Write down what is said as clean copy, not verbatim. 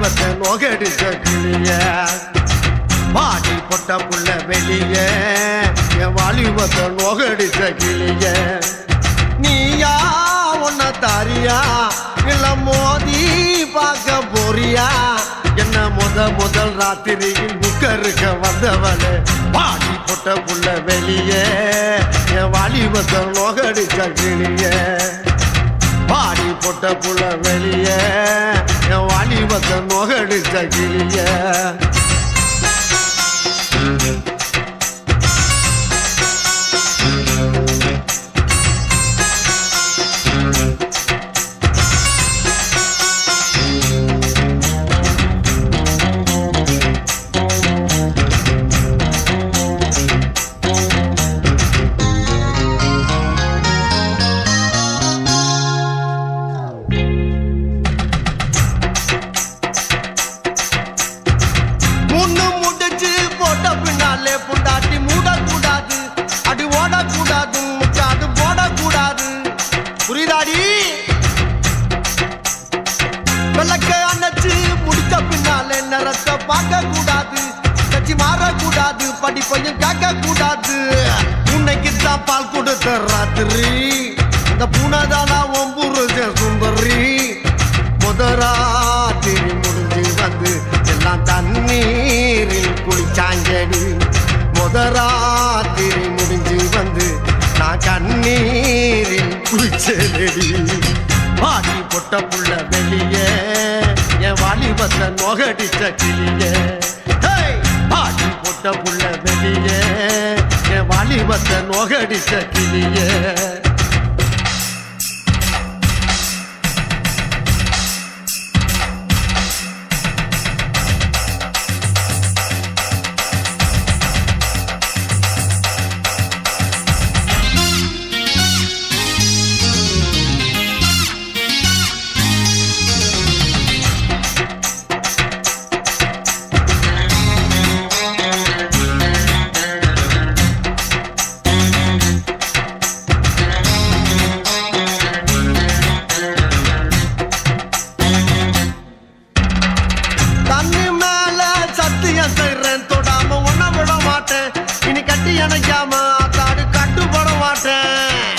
வாலிபத்தை நோகடிச்ச கிளிய பாடி பொட்ட புள்ள வெளிய என் வாலிபத்தை நோகடிச்ச கிளிய நீயா உன்ன தாரியா இல்ல மோதி பார்க்க போறியா என்ன முதல் ராத்திரியில் புக்கருக்க வந்தவளே பாடி பொட்ட புள்ள வெளிய என் வாலிபத்தை நோகடிச்ச கிளிய பாடி பொட்ட புள்ள வெளிய என் வாலிபத்தை நோகடிச்ச கிளிய புண்டாட்டி மூடக்கூடாது அடி ஓடக்கூடாது முச்சாது போடக்கூடாது புரியுதாடி விளக்க அணைச்சு முடித்த பின்னாலே நிறத்தை பார்க்க கூடாது கட்சி மாறக்கூடாது படிப்பையும் கேட்க கூடாது உன்னைக்குத்தான் பால் கொடுத்த ராத்திரி இந்த பூனைதானா ஒம்புருஜ சுந்தரி முதராத்திரி முடிஞ்சு வந்து எல்லாம் தண்ணீரில் குளிச்சாங்கடி முதராத்திரி முடிஞ்சு வந்து நான் கண்ணீரில் குளிச்சேடி பாடி பொட்ட புள்ள வெளிய என் வாலிபத்தை நோகடிச்ச கிளிய பாடி பொட்ட புள்ள வெளிய என் வாலிபத்தை நோகடிச்ச கிளிய இனி கட்டி அணைக்காம தாடு கட்டுப்பட மாட்டேன்.